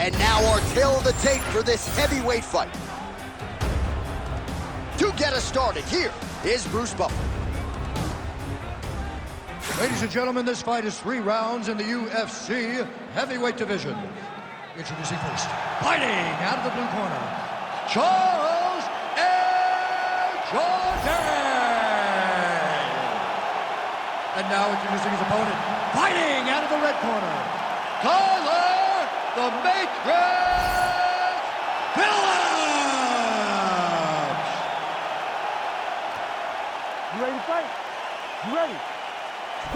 And now our tale of the tape for this heavyweight fight. To get us started, here is Bruce Buffer. Ladies and gentlemen, this fight is 3 rounds in the UFC heavyweight division. Introducing first, fighting out of the blue corner, Charles Jourdain. And now introducing his opponent, fighting out of the red corner, Kyler the Matrix Phillips. You ready to fight? You ready?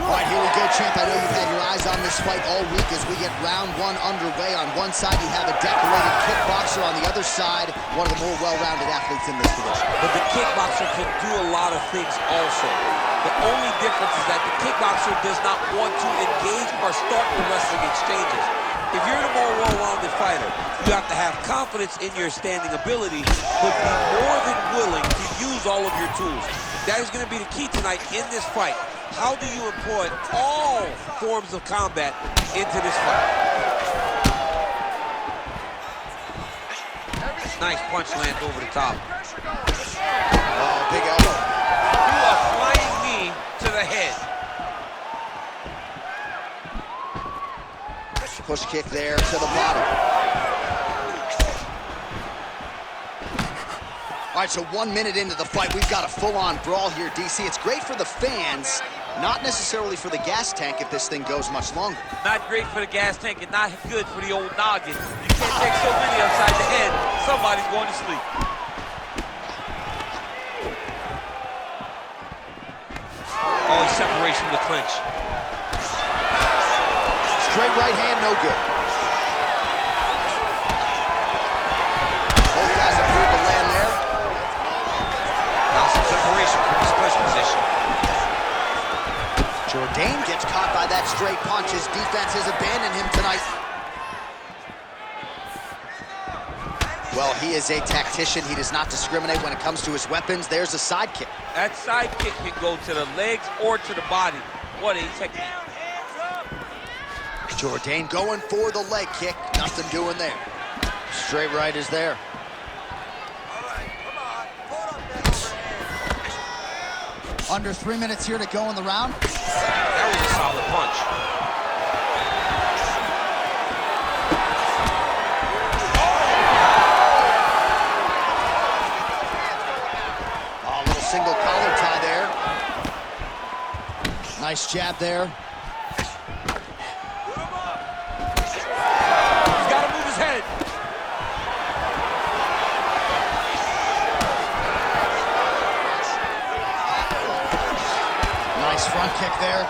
All right, here we go, champ. I know you've had your eyes on this fight all week as we get round 1 underway. On one side, you have a decorated kickboxer. On the other side, one of the more well-rounded athletes in this division. But the kickboxer can do a lot of things also. The only difference is that the kickboxer does not want to engage or start the wrestling exchanges. If you're the more well-rounded fighter, you have to have confidence in your standing ability, but be more than willing to use all of your tools. That is going to be the key tonight in this fight. How do you employ all forms of combat into this fight? Nice punch lands over the top. Oh, big elbow. Do a flying knee to the head. Push kick there to the bottom. All right, so 1 minute into the fight, we've got a full-on brawl here, DC. It's great for the fans, not necessarily for the gas tank if this thing goes much longer. Not great for the gas tank and not good for the old noggin. You can't take so many upside the head, somebody's going to sleep. Oh, separation with the clinch. Straight right hand, no good. Both guys approved to land there. Now some separation from his push position. Jourdain gets caught by that straight punch. His defense has abandoned him tonight. Well, he is a tactician. He does not discriminate when it comes to his weapons. There's a side kick. That side kick can go to the legs or to the body. What a technique. Jourdain going for the leg kick. Nothing doing there. Straight right is there. Under 3 minutes here to go in the round. That was a solid punch. Oh, a little single collar tie there. Nice jab there. He's got to move his head. Nice front kick there.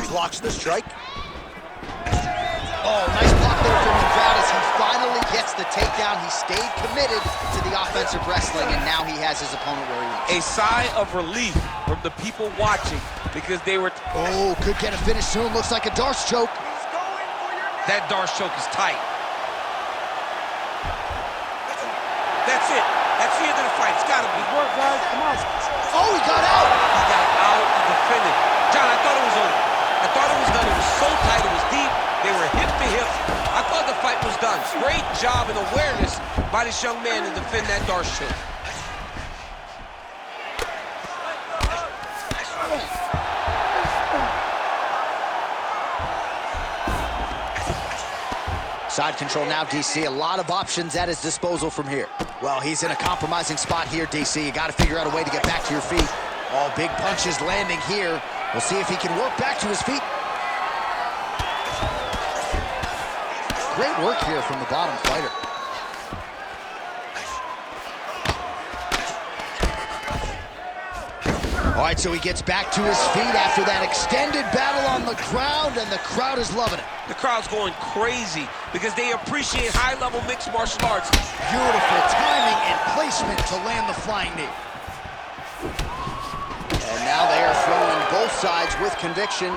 Blocks the strike. Oh, nice block there from the crowd as he finally gets the takedown. He stayed committed to the offensive wrestling, and now he has his opponent where he wants. A sigh of relief from the people watching because they were... Oh, could get a finish soon. Looks like a Darce choke. That Darce choke is tight. That's it. That's the end of the fight. It's got to be. Work, guys. Come on. Oh, he got out. He got out and defended. John, I thought it was over. I thought it was done. It was so tight. It was deep. They were hip to hip. I thought the fight was done. Great job and awareness by this young man to defend that Darce choke. Side control now, DC. A lot of options at his disposal from here. Well, he's in a compromising spot here, DC. You got to figure out a way to get back to your feet. All big punches landing here. We'll see if he can work back to his feet. Great work here from the bottom fighter. All right, so he gets back to his feet after that extended battle on the ground, and the crowd is loving it. The crowd's going crazy because they appreciate high-level mixed martial arts. Beautiful timing and placement to land the flying knee. And now they are throwing both sides with conviction.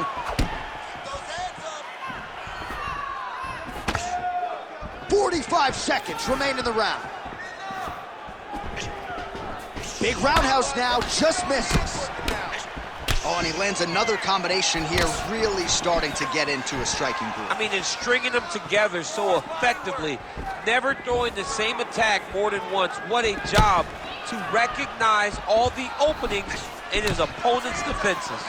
45 seconds remain in the round. Big roundhouse now, just misses. Oh, and he lands another combination here, really starting to get into a striking groove. I mean, and stringing them together so effectively, never throwing the same attack more than once. What a job to recognize all the openings in his opponent's defenses.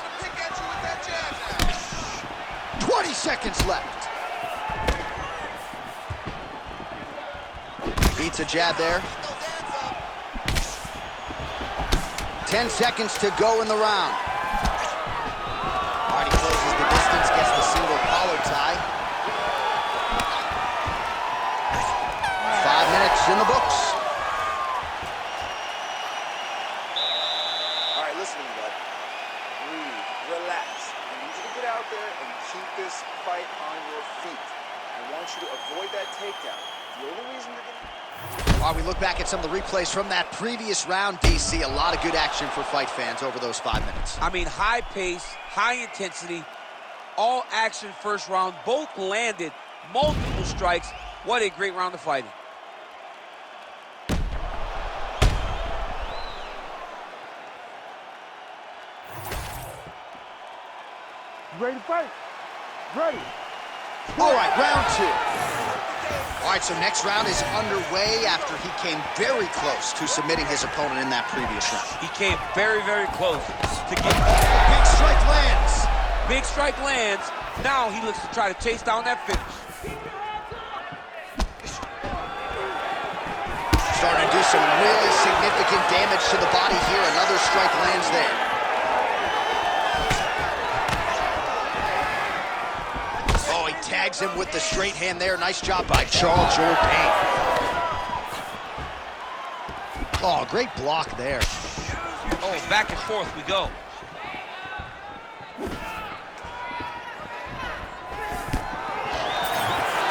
20 seconds left. Beats a jab there. 10 seconds to go in the round. All right, he closes the distance, gets the single collar tie. 5 minutes in the books. All right, listen to me, bud. Breathe, relax. I need you to get out there and keep this fight on your feet. I want you to avoid that takedown. The only reason you're getting... While we look back at some of the replays from that previous round, DC, a lot of good action for fight fans over those 5 minutes. I mean, high pace, high intensity, all action first round. Both landed multiple strikes. What a great round of fighting. You ready to fight? Ready. All right, round 2. All right, so next round is underway after he came very close to submitting his opponent in that previous round. He came very, very close to get... Big strike lands. Big strike lands. Now he looks to try to chase down that finish. Starting to do some really significant damage to the body here. Another strike lands there. Oh, he tags him with the straight hand there. Nice job by Charles Jourdain. Oh, great block there. Oh, back and forth we go.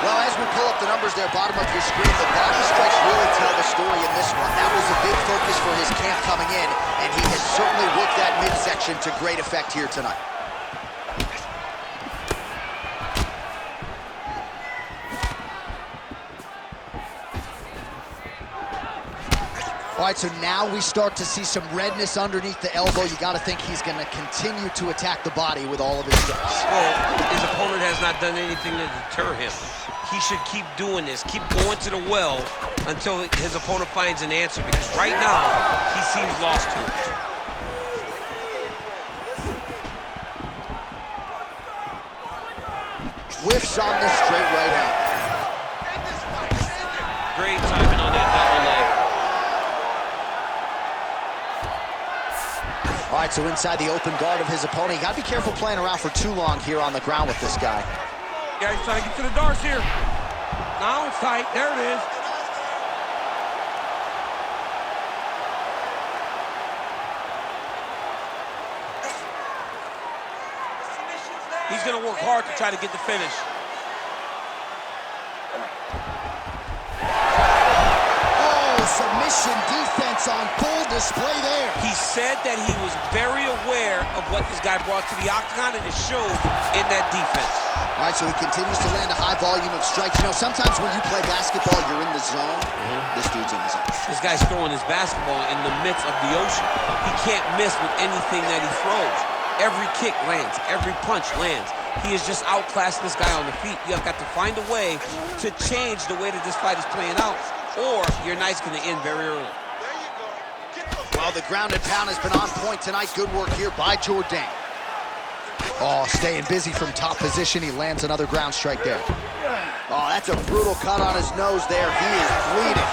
Well, as we pull up the numbers there, bottom of your screen, the body strikes really tell the story in this one. That was a big focus for his camp coming in, and he has certainly worked that midsection to great effect here tonight. All right, so now we start to see some redness underneath the elbow. You got to think he's going to continue to attack the body with all of his strikes. Well, his opponent has not done anything to deter him. He should keep doing this, keep going to the well until his opponent finds an answer, because right now, he seems lost to it. Whiffs on the straight right hand. Great timing on that double leg. All right, so inside the open guard of his opponent. You got to be careful playing around for too long here on the ground with this guy. Yeah, he's trying to get to the darts here. Now it's tight. There it is. He's going to work hard to try to get the finish. Submission defense on full display there. He said that he was very aware of what this guy brought to the octagon, and it showed in that defense. All right, so he continues to land a high volume of strikes. You know, sometimes when you play basketball, you're in the zone. This dude's in the zone. This guy's throwing his basketball in the midst of the ocean. He can't miss with anything that he throws. Every kick lands. Every punch lands. He is just outclassing this guy on the feet. You have got to find a way to change the way that this fight is playing out, or your night's going to end very early. Well, the ground and pound has been on point tonight. Good work here by Jourdain. Oh, staying busy from top position. He lands another ground strike there. Oh, that's a brutal cut on his nose there. He is bleeding.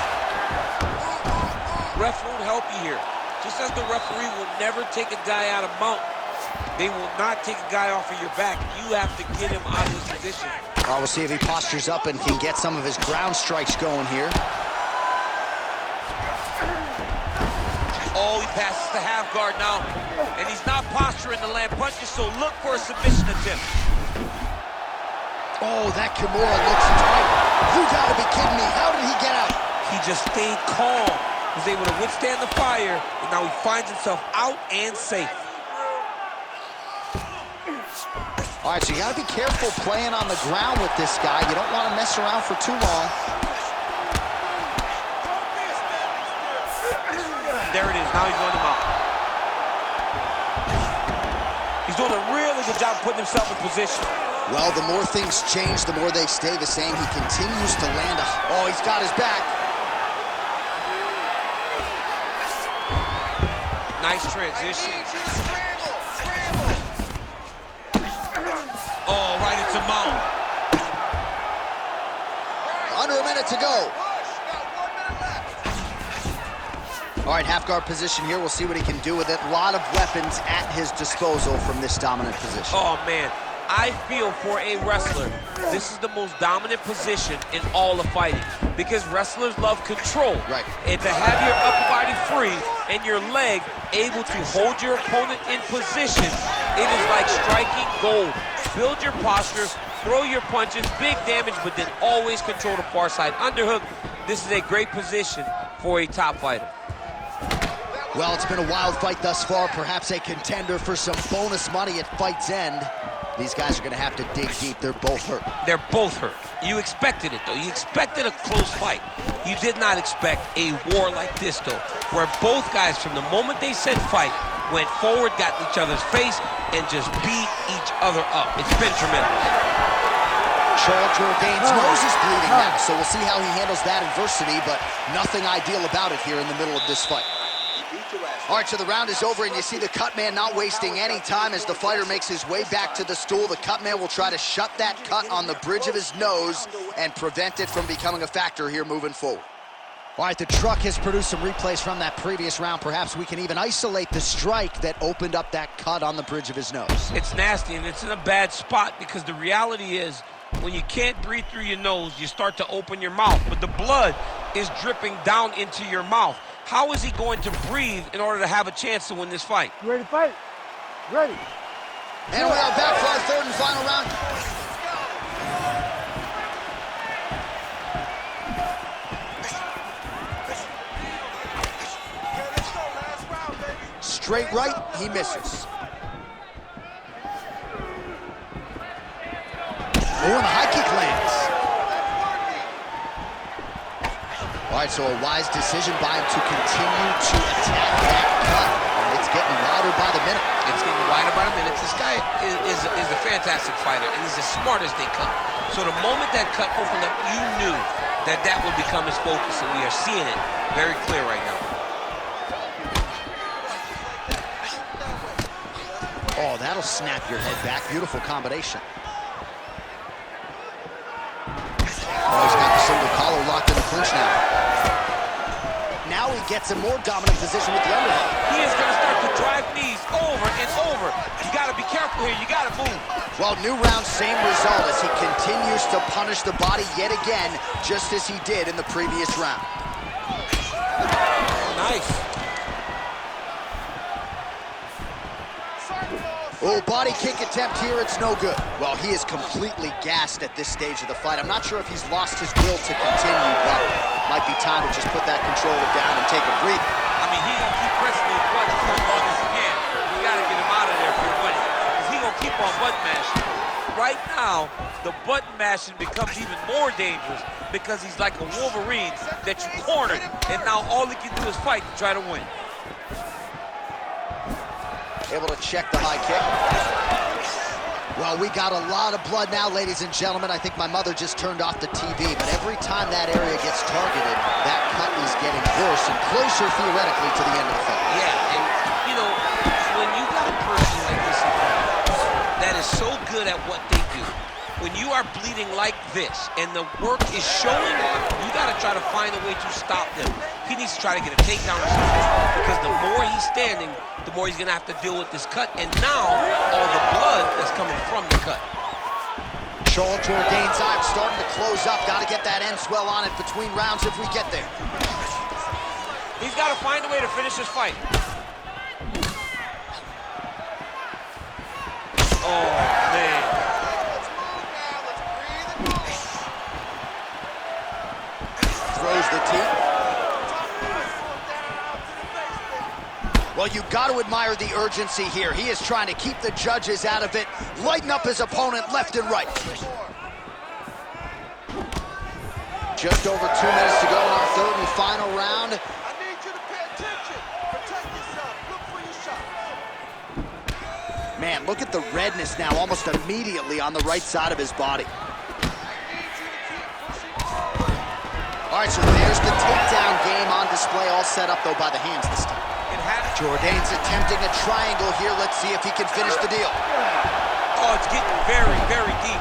Ref won't help you here. Just as the referee will never take a guy out of mount, they will not take a guy off of your back. You have to get him out of his position. Well, we'll see if he postures up and can get some of his ground strikes going here. Oh, he passes the half guard now, and he's not posturing to land punches, so look for a submission attempt. Oh, that Kimura looks tight. You gotta be kidding me. How did he get out? He just stayed calm, was able to withstand the fire, and now he finds himself out and safe. All right, so you gotta be careful playing on the ground with this guy. You don't want to mess around for too long. there it is. Now he's on the mount. He's doing a really good job putting himself in position. Well, the more things change, the more they stay the same. He continues to land a... Oh, he's got his back. Nice transition. Oh, right into mount. Under a minute to go. All right, half guard position here. We'll see what he can do with it. A lot of weapons at his disposal from this dominant position. Oh, man. I feel for a wrestler, this is the most dominant position in all of fighting because wrestlers love control. Right. And to have your upper body free and your leg able to hold your opponent in position, it is like striking gold. Build your posture, throw your punches, big damage, but then always control the far side underhook. This is a great position for a top fighter. Well, it's been a wild fight thus far, perhaps a contender for some bonus money at fight's end. These guys are going to have to dig deep. They're both hurt. They're both hurt. You expected it, though. You expected a close fight. You did not expect a war like this, though, where both guys, from the moment they said fight, went forward, got in each other's face, and just beat each other up. It's been tremendous. Charles Jourdain's nose is bleeding now, so we'll see how he handles that adversity, but nothing ideal about it here in the middle of this fight. All right, so the round is over, and you see the cut man not wasting any time as the fighter makes his way back to the stool. The cut man will try to shut that cut on the bridge of his nose and prevent it from becoming a factor here moving forward. All right, the truck has produced some replays from that previous round. Perhaps we can even isolate the strike that opened up that cut on the bridge of his nose. It's nasty, and it's in a bad spot because the reality is when you can't breathe through your nose, you start to open your mouth, but the blood is dripping down into your mouth. How is he going to breathe in order to have a chance to win this fight? You ready to fight? Ready. And we are back for our third and final round. Straight right, he misses. Oh, and the high kick lands. All right, so a wise decision by him to continue to attack that cut. And it's getting wider by the minute. It's getting wider by the minute. This guy is a fantastic fighter, and he's as smart as they come. So the moment that cut opened up, you knew that that would become his focus, and we are seeing it very clear right now. Oh, that'll snap your head back. Beautiful combination. Oh, he's got the single collar locked in the clinch now. Now he gets a more dominant position with the underhook. He is going to start to drive knees over and over. You got to be careful here. You got to move. Well, new round, same result as he continues to punish the body yet again, just as he did in the previous round. Nice. Oh, body kick attempt here, it's no good. Well, he is completely gassed at this stage of the fight. I'm not sure if he's lost his will to continue, but might be time to just put that controller down and take a breather. I mean, he's going to keep pressing his button for as long as he can. You got to get him out of there if you're winning, because he's going to keep on button mashing. Right now, the button mashing becomes even more dangerous because he's like a Wolverine that you cornered, and now all he can do is fight to try to win. Able to check the high kick. Well, we got a lot of blood now, ladies and gentlemen. I think my mother just turned off the TV, but every time that area gets targeted, that cut is getting worse and closer, theoretically, to the end of the fight. Yeah, and, you know, when you got a person like this in front of you that is so good at what they do, when you are bleeding like this and the work is showing, you got to try to find a way to stop them. He needs to try to get a takedown or something, because the more he's standing, the more he's going to have to deal with this cut, and now all the blood that's coming from the cut. Charles Jourdain's eye starting to close up. Got to get that end swell on it between rounds if we get there. He's got to find a way to finish this fight. Oh, man. Throws the teeth. Well, you got to admire the urgency here. He is trying to keep the judges out of it, lighten up his opponent left and right. Just over 2 minutes to go in our third and final round. I need you to pay attention. Man, look at the redness now almost immediately on the right side of his body. All right, so there's the takedown game on display, all set up, though, by the hands this time. Jourdain's attempting a triangle here. Let's see if he can finish the deal. Oh, it's getting very, very deep.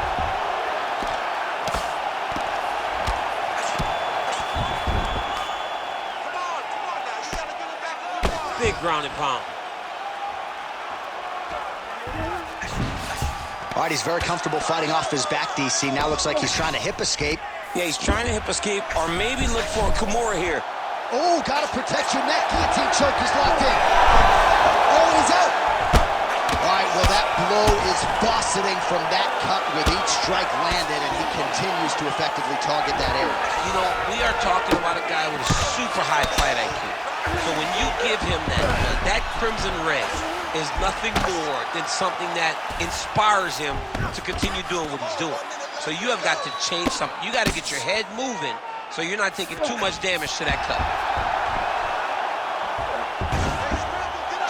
Big ground and pound. All right, he's very comfortable fighting off his back, DC. Now looks like he's trying to hip escape. Yeah, he's trying to hip escape or maybe look for a Kimura here. Oh, gotta protect your neck. Guillotine choke is locked in. Oh, and he's out. All right, well, that blow is bossing from that cut with each strike landed, and he continues to effectively target that area. You know, we are talking about a guy with a super high fight IQ. So when you give him that crimson red is nothing more than something that inspires him to continue doing what he's doing. So you have got to change something. You got to get your head moving so you're not taking too much damage to that cut.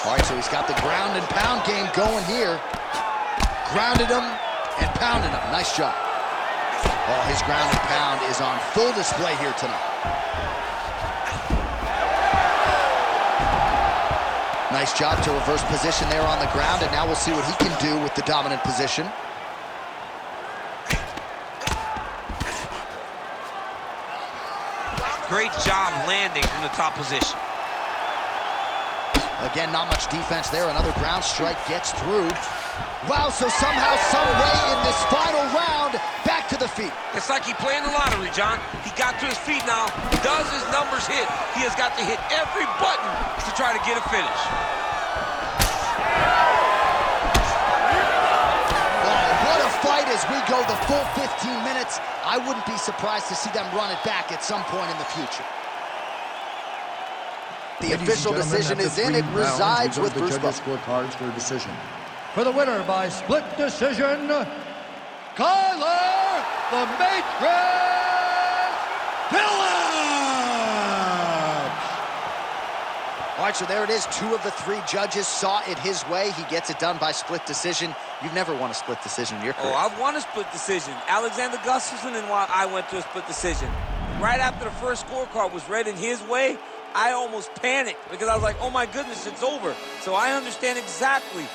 All right, so he's got the ground and pound game going here. Grounded him and pounded him. Nice job. Oh, his ground and pound is on full display here tonight. Nice job to reverse position there on the ground, and now we'll see what he can do with the dominant position. Great job landing from the top position. Again, not much defense there. Another ground strike gets through. Wow, so somehow, some way in this final round, back to the feet. It's like he playing the lottery, John. He got to his feet now. Does his numbers hit? He has got to hit every button to try to get a finish. Oh, what a fight as we go the full 15 minutes. I wouldn't be surprised to see them run it back at some point in the future. The official decision is in. It resides with Bruce Buffer. Scorecards for a decision. For the winner by split decision, Kyler the Matrix Phillips! All right, so there it is. 2 of the 3 judges saw it his way. He gets it done by split decision. You've never won a split decision in your career. Oh, I've won a split decision. Alexander Gustafsson and I went to a split decision. Right after the first scorecard was read in his way, I almost panicked because I was like, oh my goodness, it's over. So I understand exactly